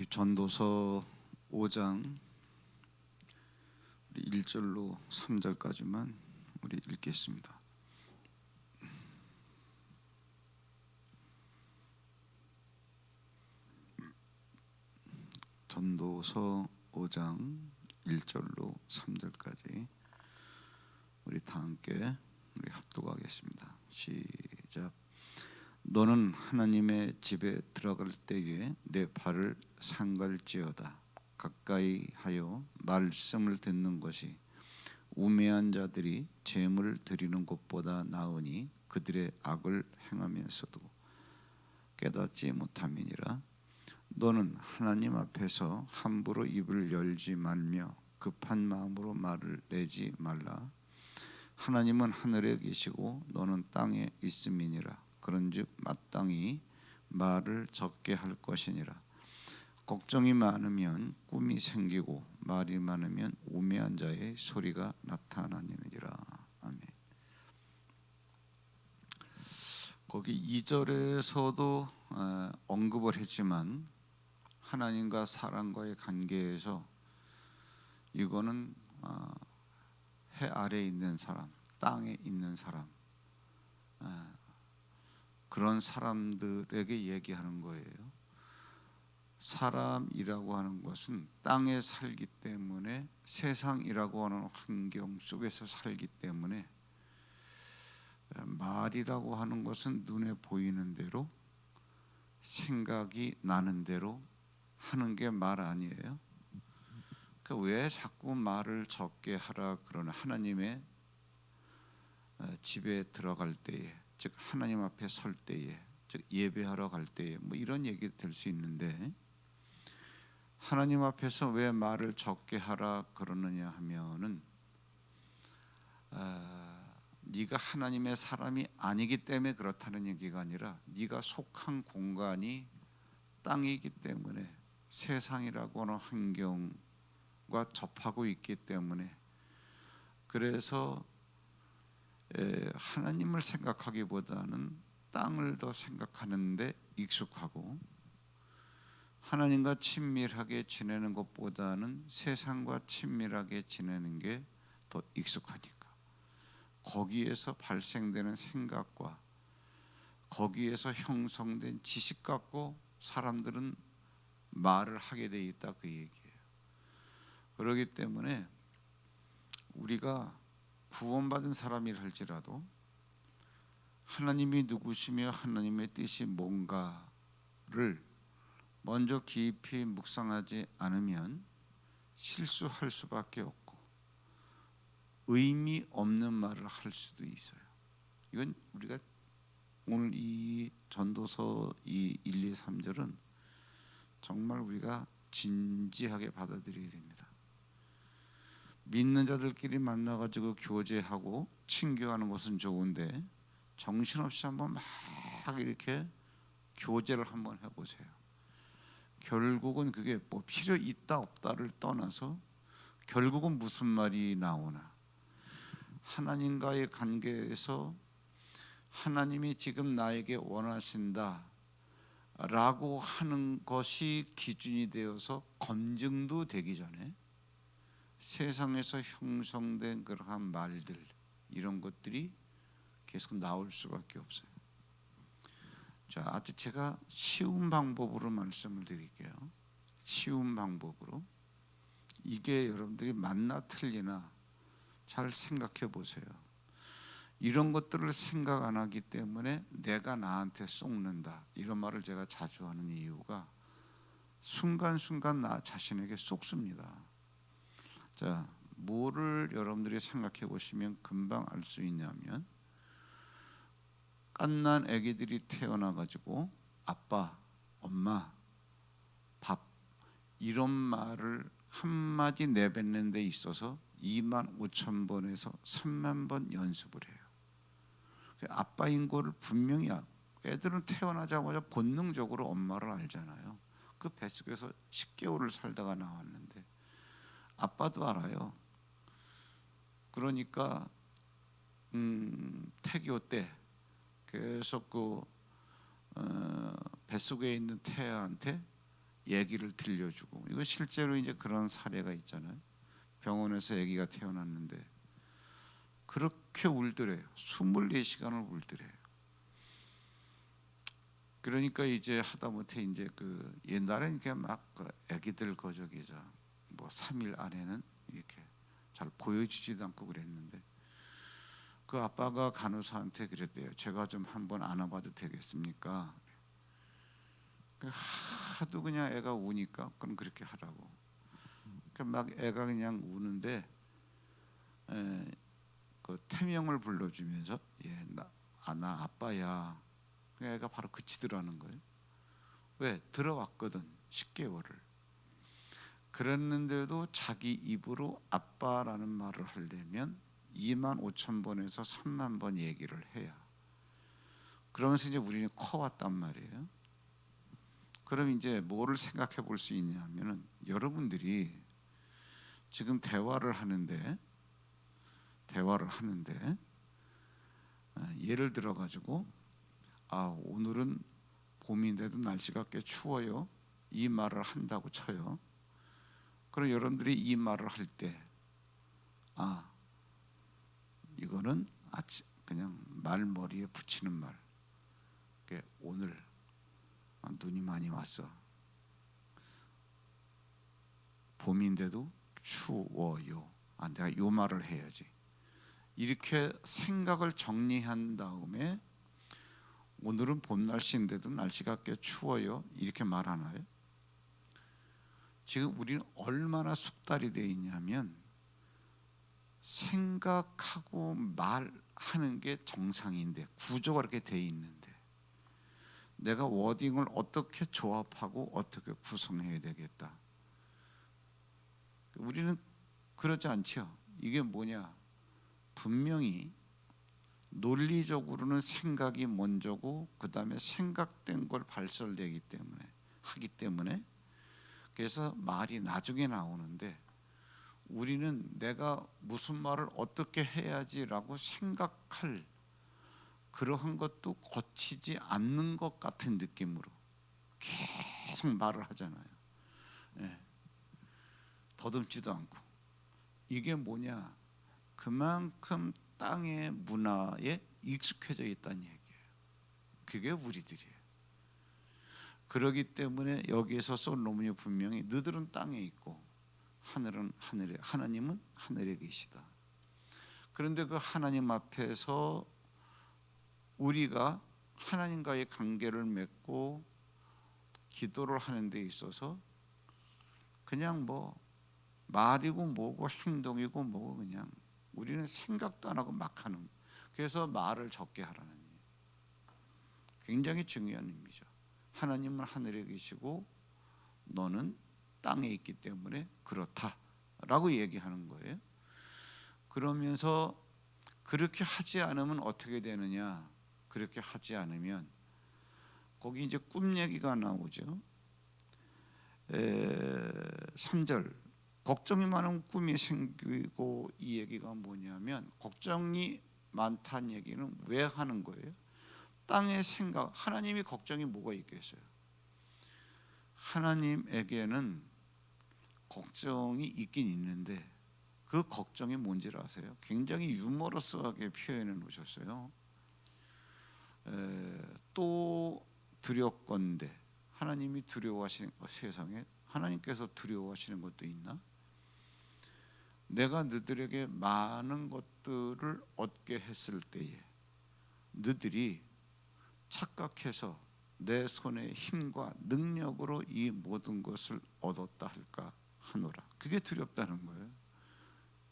전도서 5장 1절로 3절까지만 우리 읽겠습니다. 전도서 5장 1절로 3절까지 우리 다 함께 우리 합독하겠습니다. 시작. 너는 하나님의 집에 들어갈 때에 내 발을 상갈지어다. 가까이 하여 말씀을 듣는 것이 우매한 자들이 재물을 드리는 것보다 나으니 그들의 악을 행하면서도 깨닫지 못함이니라. 너는 하나님 앞에서 함부로 입을 열지 말며 급한 마음으로 말을 내지 말라. 하나님은 하늘에 계시고 너는 땅에 있음이니라. 그런즉 마땅히 말을 적게 할 것이니라. 걱정이 많으면 꿈이 생기고 말이 많으면 우매한 자의 소리가 나타나느니라. 아멘. 거기 2절에서도 언급을 했지만 하나님과 사람과의 관계에서 이거는 해 아래에 있는 사람, 땅에 있는 사람, 그런 사람들에게 얘기하는 거예요. 사람이라고 하는 것은 땅에 살기 때문에, 세상이라고 하는 환경 속에서 살기 때문에, 말이라고 하는 것은 눈에 보이는 대로, 생각이 나는 대로 하는 게 말 아니에요. 그러니까 왜 자꾸 말을 적게 하라 그러나? 하나님의 집에 들어갈 때에, 즉 하나님 앞에 설 때에, 즉 예배하러 갈 때에 뭐 이런 얘기 될 수 있는데, 하나님 앞에서 왜 말을 적게 하라 그러느냐 하면은 네가 하나님의 사람이 아니기 때문에 그렇다는 얘기가 아니라, 네가 속한 공간이 땅이기 때문에, 세상이라고 하는 환경과 접하고 있기 때문에, 그래서 하나님을 생각하기보다는 땅을 더 생각하는데 익숙하고, 하나님과 친밀하게 지내는 것보다는 세상과 친밀하게 지내는 게 더 익숙하니까, 거기에서 발생되는 생각과 거기에서 형성된 지식 갖고 사람들은 말을 하게 돼 있다, 그 얘기예요. 그렇기 때문에 우리가 구원받은 사람이라 할지라도 하나님이 누구시며 하나님의 뜻이 뭔가를 먼저 깊이 묵상하지 않으면 실수할 수밖에 없고 의미 없는 말을 할 수도 있어요. 이건 우리가 오늘 이 전도서 이 1, 2, 3절은 정말 우리가 진지하게 받아들여야 됩니다. 믿는 자들끼리 만나가지고 교제하고 친교하는 것은 좋은데, 정신없이 한번 막 이렇게 교제를 한번 해보세요. 결국은 그게 뭐 필요 있다 없다를 떠나서 결국은 무슨 말이 나오나, 하나님과의 관계에서 하나님이 지금 나에게 원하신다 라고 하는 것이 기준이 되어서 검증도 되기 전에 세상에서 형성된 그러한 말들, 이런 것들이 계속 나올 수밖에 없어요. 자, 아주 제가 쉬운 방법으로 말씀을 드릴게요. 쉬운 방법으로. 이게 여러분들이 맞나 틀리나 잘 생각해 보세요. 이런 것들을 생각 안 하기 때문에 내가 나한테 쏙는다, 이런 말을 제가 자주 하는 이유가 순간순간 나 자신에게 쏙습니다. 자, 뭐를 여러분들이 생각해 보시면 금방 알 수 있냐면, 갓난 아기들이 태어나가지고 아빠, 엄마, 밥, 이런 말을 한마디 내뱉는 데 있어서 25,000번에서 30,000번 연습을 해요. 아빠인 거를 분명히, 애들은 태어나자마자 본능적으로 엄마를 알잖아요. 그 뱃속에서 10개월을 살다가 나왔는데 아빠도 알아요. 그러니까 태교 때 계속 그 뱃속에 있는 태아한테 얘기를 들려주고, 이거 실제로 이제 그런 사례가 있잖아요. 병원에서 아기가 태어났는데 그렇게 울더래요. 24시간을 울더래요. 그러니까 이제 하다못해 이제 그 옛날에 이렇게 막그 아기들 거저기죠. 뭐 3일 안에는 이렇게 잘 보여주지도 않고 그랬는데, 그 아빠가 간호사한테 그랬대요. 제가 좀 한번 안아봐도 되겠습니까? 하도 그냥 애가 우니까 그럼 그렇게 하라고. 막 애가 그냥 우는데 그 태명을 불러주면서 나 아빠야. 애가 바로 그치더라는 거예요. 왜? 들어왔거든 10개월을. 그랬는데도 자기 입으로 아빠라는 말을 하려면 25,000번에서 30,000번 얘기를 해야. 그러면서 이제 우리는 커왔단 말이에요. 그럼 이제 뭐를 생각해 볼 수 있냐면은, 여러분들이 지금 대화를 하는데 예를 들어 가지고 오늘은 봄인데도 날씨가 꽤 추워요, 이 말을 한다고 쳐요. 그럼 여러분들이 이 말을 할 때 이거는 그냥 말머리에 붙이는 말. 오늘 눈이 많이 왔어, 봄인데도 추워요. 내가 요 말을 해야지. 이렇게 생각을 정리한 다음에 오늘은 봄 날씨인데도 날씨가 꽤 추워요, 이렇게 말하나요? 지금 우리는 얼마나 숙달이 되어 있냐면, 생각하고 말하는 게 정상인데, 구조가 이렇게 되어 있는데 내가 워딩을 어떻게 조합하고 어떻게 구성해야 되겠다. 우리는 그러지 않죠. 이게 뭐냐, 분명히 논리적으로는 생각이 먼저고 그 다음에 생각된 걸 발설되기 때문에 하기 때문에, 그래서 말이 나중에 나오는데, 우리는 내가 무슨 말을 어떻게 해야지라고 생각할 그러한 것도 거치지 않는 것 같은 느낌으로 계속 말을 하잖아요. 더듬지도 않고. 이게 뭐냐, 그만큼 땅의 문화에 익숙해져 있다는 얘기예요. 그게 우리들이에요. 그러기 때문에 여기에서 솔로몬이 분명히 너들은 땅에 있고 하늘은 하늘에, 하나님은 하늘에 계시다. 그런데 그 하나님 앞에서 우리가 하나님과의 관계를 맺고 기도를 하는 데 있어서 그냥 뭐 말이고 뭐고 행동이고 뭐고 그냥 우리는 생각도 안 하고 막 하는. 그래서 말을 적게 하라는 얘기예요. 굉장히 중요한 의미죠. 하나님은 하늘에 계시고 너는 땅에 있기 때문에 그렇다라고 얘기하는 거예요. 그러면서 그렇게 하지 않으면 어떻게 되느냐? 그렇게 하지 않으면 거기 이제 꿈 얘기가 나오죠. 3절, 걱정이 많으면 꿈이 생기고, 이 얘기가 뭐냐면 걱정이 많다는 얘기는 왜 하는 거예요? 땅의 생각, 하나님이 걱정이 뭐가 있겠어요? 하나님에게는 걱정이 있긴 있는데 그 걱정이 뭔지를 아세요? 굉장히 유머러스하게 표현해 놓으셨어요. 또 두렵건대, 하나님이 두려워하시는 것, 세상에 하나님께서 두려워하시는 것도 있나? 내가 너들에게 많은 것들을 얻게 했을 때에 너들이 착각해서 내 손의 힘과 능력으로 이 모든 것을 얻었다 할까 하노라. 그게 두렵다는 거예요.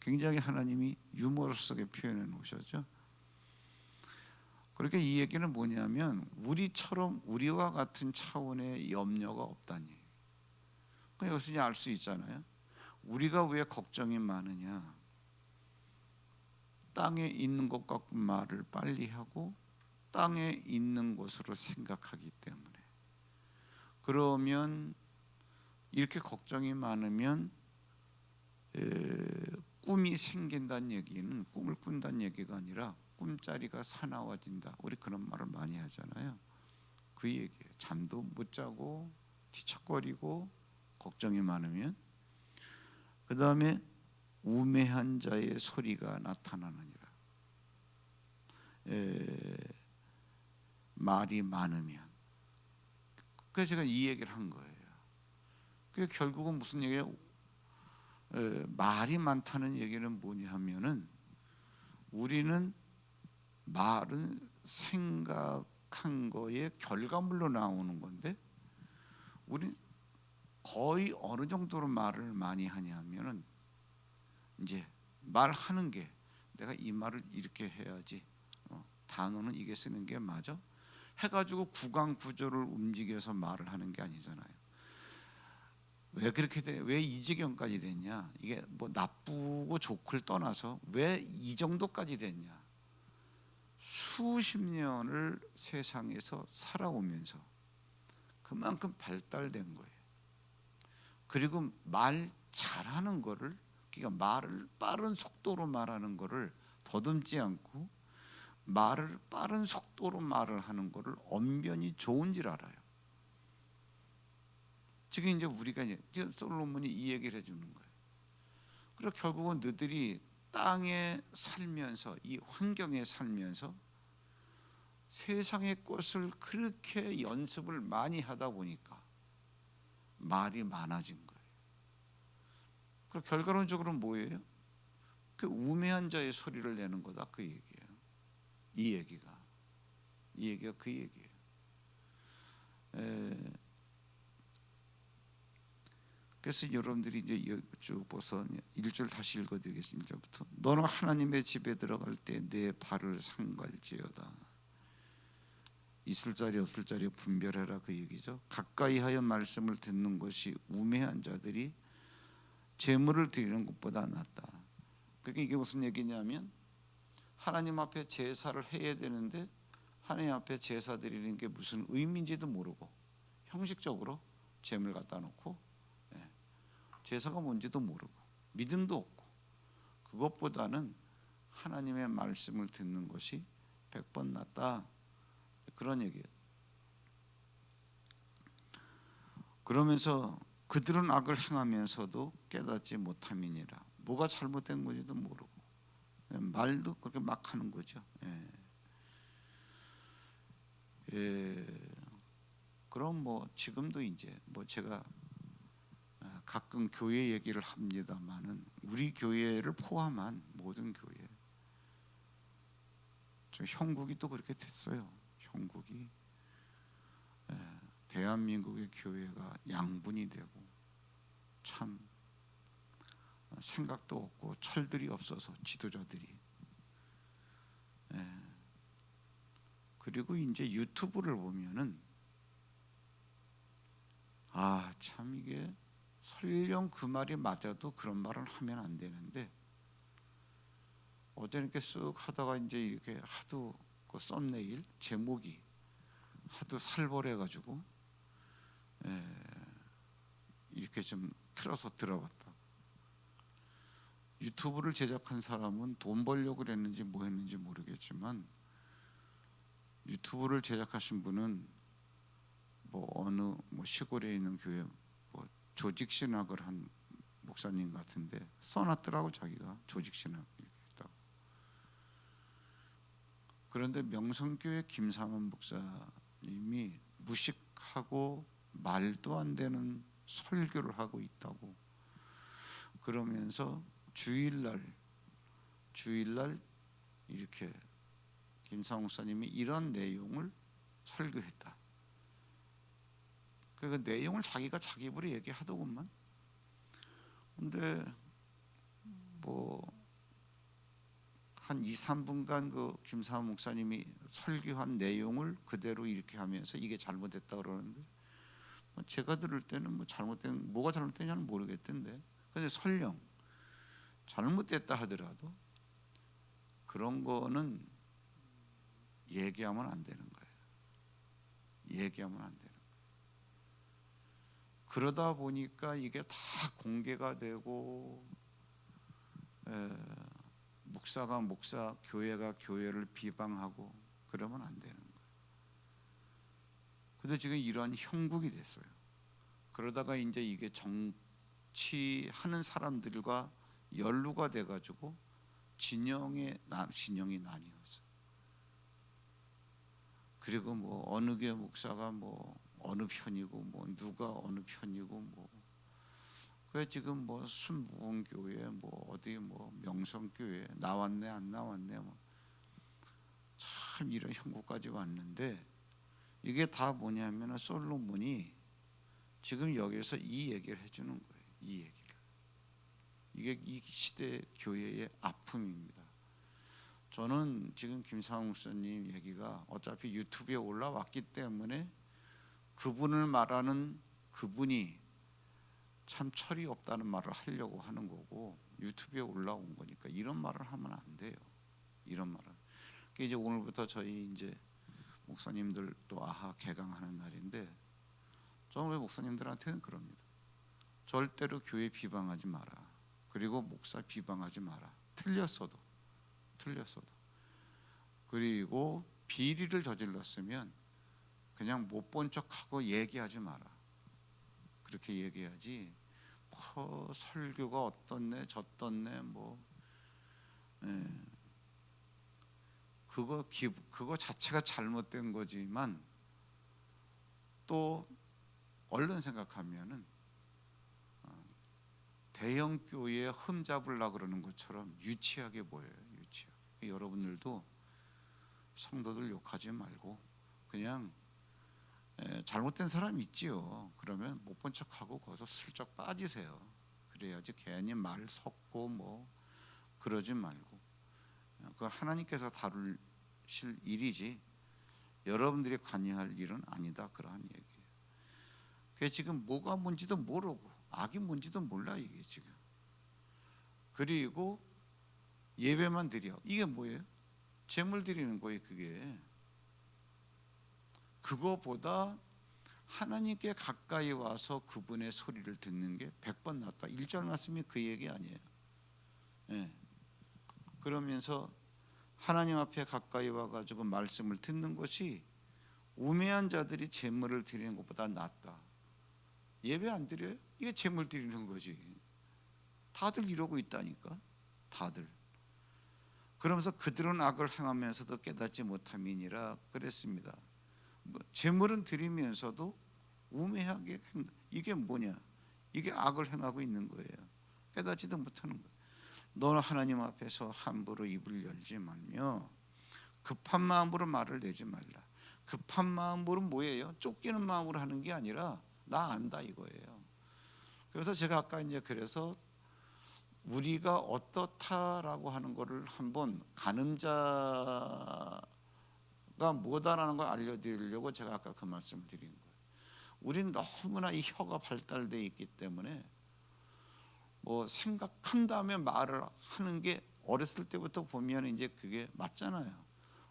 굉장히 하나님이 유머러스하게 표현해 놓으셨죠. 그러니까 이 얘기는 뭐냐면 우리처럼 우리와 같은 차원의 염려가 없다니. 여기서 알 수 있잖아요. 우리가 왜 걱정이 많으냐? 땅에 있는 것 갖고 말을 빨리 하고 땅에 있는 것으로 생각하기 때문에. 그러면 이렇게 걱정이 많으면 꿈이 생긴다는 얘기는 꿈을 꾼다는 얘기가 아니라 꿈자리가 사나워진다. 우리 그런 말을 많이 하잖아요. 그 얘기예요. 잠도 못 자고 뒤척거리고 걱정이 많으면, 그 다음에 우매한 자의 소리가 나타나느니라. 말이 많으면. 그래서 제가 이 얘기를 한 거예요. 그게 결국은 무슨 얘기예요? 말이 많다는 얘기는 뭐냐 하면은, 우리는 말은 생각한 거의 결과물로 나오는 건데, 우리 거의 어느 정도로 말을 많이 하냐 하면은, 이제 말하는 게 내가 이 말을 이렇게 해야지, 단어는 이게 쓰는 게 맞아 해가지고 구강 구조를 움직여서 말을 하는 게 아니잖아요. 왜 그렇게 돼? 왜 이 지경까지 됐냐? 이게 뭐 나쁘고 좋고를 떠나서 왜 이 정도까지 됐냐? 수십 년을 세상에서 살아오면서 그만큼 발달된 거예요. 그리고 말 잘하는 거를, 그러니까 말을 빠른 속도로 말하는 거를 더듬지 않고 말을 빠른 속도로 말을 하는 거를 언변이 좋은 줄 알아요. 지금 이제 우리가 이제 솔로몬이 이 얘기를 해주는 거예요. 그리고 결국은 너희들이 땅에 살면서, 이 환경에 살면서 세상의 것을 그렇게 연습을 많이 하다 보니까 말이 많아진 거예요. 그리고 결과론적으로 뭐예요? 그 우매한 자의 소리를 내는 거다, 그 얘기예요. 이 얘기가 그 얘기예요. 그래서 여러분들이 이제 쭉 보서 1절 다시 읽어드리겠습니다. 1절부터. 너는 하나님의 집에 들어갈 때 내 발을 삼갈지어다. 있을 자리 없을 자리 분별해라, 그 얘기죠. 가까이 하여 말씀을 듣는 것이 우매한 자들이 제물을 드리는 것보다 낫다. 그게 이게 무슨 얘기냐면, 하나님 앞에 제사를 해야 되는데 하나님 앞에 제사 드리는 게 무슨 의미인지도 모르고 형식적으로 제물 갖다 놓고, 제사가 뭔지도 모르고 믿음도 없고, 그것보다는 하나님의 말씀을 듣는 것이 100번 낫다, 그런 얘기예요. 그러면서 그들은 악을 행하면서도 깨닫지 못함이니라. 뭐가 잘못된 건지도 모르고 말도 그렇게 막 하는 거죠. 그럼 뭐 지금도 이제 뭐 제가 가끔 교회 얘기를 합니다만은, 우리 교회를 포함한 모든 교회, 저 형국이 또 그렇게 됐어요. 형국이 대한민국의 교회가 양분이 되고 참 생각도 없고 철들이 없어서, 지도자들이. 그리고 이제 유튜브를 보면은 참 이게 설령 그 말이 맞아도 그런 말을 하면 안 되는데, 어제 이렇게 쓱 하다가 이제 이렇게 하도 그 썸네일 제목이 하도 살벌해가지고 이렇게 좀 틀어서 들어봤다. 유튜브를 제작한 사람은 돈 벌려고 그랬는지 뭐 했는지 모르겠지만, 유튜브를 제작하신 분은 뭐 어느 뭐 시골에 있는 교회 뭐 조직 신학을 한 목사님 같은데 써놨더라고, 자기가 조직 신학 이렇게 했다고. 그런데 명성교회 김상원 목사님이 무식하고 말도 안 되는 설교를 하고 있다고. 그러면서 주일날 이렇게 김상원 목사님이 이런 내용을 설교했다. 그 내용을 자기가 자기 입으로 얘기하더구만. 근데 뭐 한 2-3분간 그 김상원 목사님이 설교한 내용을 그대로 이렇게 하면서 이게 잘못됐다 그러는데, 제가 들을 때는 뭐 뭐가 잘못됐냐는 모르겠던데, 근데 설령 잘못됐다 하더라도 그런 거는 얘기하면 안 되는 거예요. 얘기하면 안 되는 거예요. 그러다 보니까 이게 다 공개가 되고, 목사가 교회가 교회를 비방하고 그러면 안 되는 거예요. 근데 지금 이러한 형국이 됐어요. 그러다가 이제 이게 정치하는 사람들과 연루가 돼가지고 진영이 나뉘어서, 그리고 뭐 어느 교회 목사가 뭐 어느 편이고 뭐 누가 어느 편이고 뭐, 그 지금 뭐 순복음교회 뭐 어디 뭐 명성교회 나왔네 안 나왔네 뭐, 참 이런 형국까지 왔는데, 이게 다 뭐냐면은 솔로몬이 지금 여기서 이 얘기를 해주는 거예요. 이 얘기를. 이게 이 시대 교회의 아픔입니다. 저는 지금 김상욱 목사님 얘기가 어차피 유튜브에 올라왔기 때문에 그분을 말하는 그분이 참 철이 없다는 말을 하려고 하는 거고, 유튜브에 올라온 거니까 이런 말을 하면 안 돼요. 이런 말은. 이제 오늘부터 저희 이제 목사님들 또 아하 개강하는 날인데, 저는 우리 목사님들한테는 그럽니다. 절대로 교회 비방하지 마라. 그리고 목사 비방하지 마라. 틀렸어도. 그리고 비리를 저질렀으면 그냥 못 본 척하고 얘기하지 마라. 그렇게 얘기하지, 뭐 설교가 어떻네 저떻네 뭐, 그거 자체가 잘못된 거지만, 또 얼른 생각하면은 대형 교회에 흠잡으려고 그러는 것처럼 유치하게 보여요. 유치하게. 여러분들도 성도들 욕하지 말고 그냥 잘못된 사람 있지요. 그러면 못 본 척하고 거기서 슬쩍 빠지세요. 그래야지 괜히 말 섞고 뭐 그러지 말고, 그 하나님께서 다루실 일이지 여러분들이 관여할 일은 아니다, 그러한 얘기예요. 그게 지금 뭐가 뭔지도 모르고 악이 뭔지도 몰라 이게 지금. 그리고 예배만 드려. 이게 뭐예요? 제물 드리는 거예요. 그게. 그거보다 하나님께 가까이 와서 그분의 소리를 듣는 게 100번 낫다. 1절 말씀이 그 얘기 아니에요. 그러면서 하나님 앞에 가까이 와가지고 말씀을 듣는 것이 우매한 자들이 제물을 드리는 것보다 낫다. 예배 안 드려요? 이게 제물 드리는 거지. 다들 이러고 있다니까. 다들. 그러면서 그들은 악을 행하면서도 깨닫지 못함이니라 그랬습니다. 제물은 드리면서도 우매하게 이게 뭐냐? 이게 악을 행하고 있는 거예요. 깨닫지도 못하는 거예요. 너는 하나님 앞에서 함부로 입을 열지 말며 급한 마음으로 말을 내지 말라. 급한 마음으로 뭐예요? 쫓기는 마음으로 하는 게 아니라 나 안다 이거예요. 그래서 제가 아까 이제 그래서 우리가 어떻다라고 하는 거를 한번 간음자가 뭐다라는 걸 알려드리려고 제가 아까 그 말씀을 드린 거예요. 우린 너무나 이 혀가 발달되어 있기 때문에 뭐 생각한 다음에 말을 하는 게 어렸을 때부터 보면 이제 그게 맞잖아요.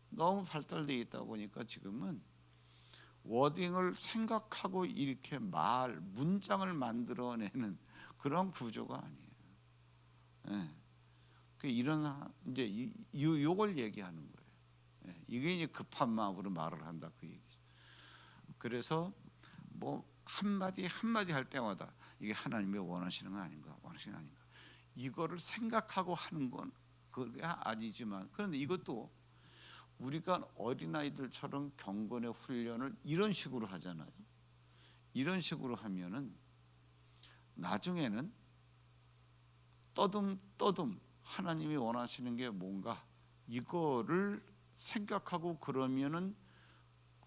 너무 발달되어 있다 보니까 지금은 워딩을 생각하고 이렇게 문장을 만들어내는 그런 구조가 아니에요. 이런 이제 요걸 얘기하는 거예요. 이게 이제 급한 마음으로 말을 한다 그 얘기죠. 그래서 뭐 한마디 할 때마다 이게 하나님이 원하시는 거 아닌가, 원하시는 거 아닌가, 이거를 생각하고 하는 건 그게 아니지만, 그런데 이것도 우리가 어린아이들처럼 경건의 훈련을 이런 식으로 하잖아요. 이런 식으로 하면은 나중에는 떠듬 하나님이 원하시는 게 뭔가 이거를 생각하고 그러면은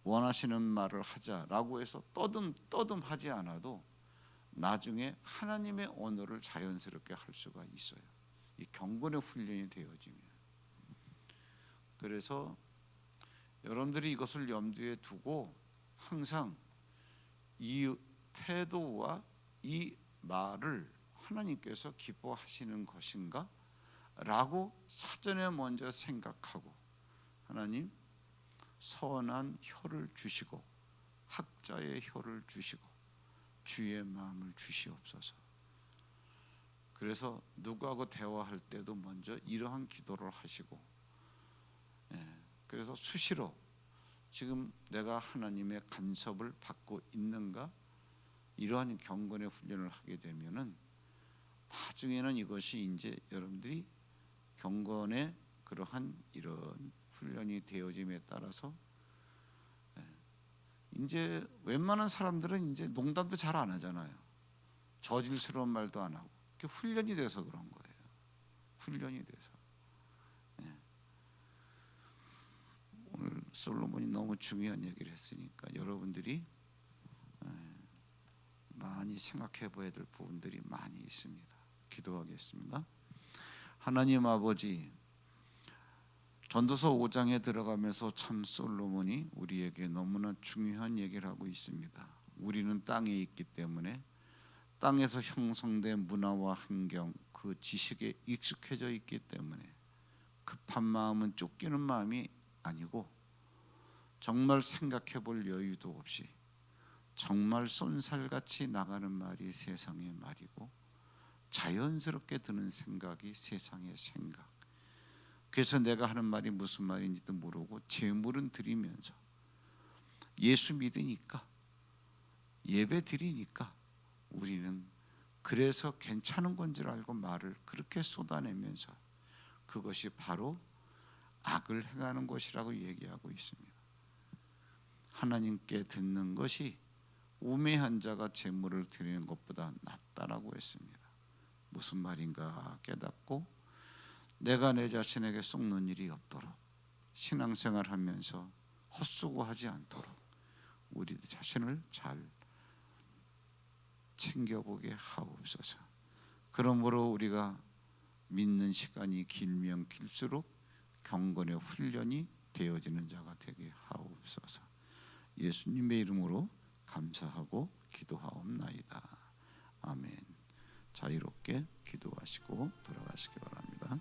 원하시는 말을 하자라고 해서 떠듬 하지 않아도 나중에 하나님의 언어를 자연스럽게 할 수가 있어요. 이 경건의 훈련이 되어지면. 그래서 여러분들이 이것을 염두에 두고 항상 이 태도와 이 말을 하나님께서 기뻐하시는 것인가? 라고 사전에 먼저 생각하고, 하나님 선한 혀를 주시고 학자의 혀를 주시고 주의 마음을 주시옵소서. 그래서 누구하고 대화할 때도 먼저 이러한 기도를 하시고, 그래서 수시로 지금 내가 하나님의 간섭을 받고 있는가, 이러한 경건의 훈련을 하게 되면은 나중에는 이것이 이제 여러분들이 경건의 그러한 이런 훈련이 되어짐에 따라서 이제 웬만한 사람들은 이제 농담도 잘 안 하잖아요. 저질스러운 말도 안 하고. 그게 훈련이 돼서 그런 거예요. 훈련이 돼서. 오늘 솔로몬이 너무 중요한 얘기를 했으니까 여러분들이 많이 생각해 봐야 될 부분들이 많이 있습니다. 기도하겠습니다. 하나님 아버지, 전도서 5장에 들어가면서 참 솔로몬이 우리에게 너무나 중요한 얘기를 하고 있습니다. 우리는 땅에 있기 때문에 땅에서 형성된 문화와 환경, 그 지식에 익숙해져 있기 때문에 급한 마음은 쫓기는 마음이 아니고 정말 생각해 볼 여유도 없이 정말 쏜살같이 나가는 말이 세상의 말이고 자연스럽게 드는 생각이 세상의 생각. 그래서 내가 하는 말이 무슨 말인지도 모르고 재물은 드리면서 예수 믿으니까 예배 드리니까 우리는 그래서 괜찮은 건 줄 알고 말을 그렇게 쏟아내면서 그것이 바로 악을 행하는 것이라고 얘기하고 있습니다. 하나님께 듣는 것이 우매한 자가 재물을 드리는 것보다 낫다라고 했습니다. 무슨 말인가 깨닫고 내가 내 자신에게 속는 일이 없도록 신앙생활하면서 헛수고하지 않도록 우리 자신을 잘 챙겨보게 하옵소서. 그러므로 우리가 믿는 시간이 길면 길수록 경건의 훈련이 되어지는 자가 되게 하옵소서. 예수님의 이름으로 감사하고 기도하옵나이다. 아멘. 자유롭게 기도하시고 돌아가시기 바랍니다.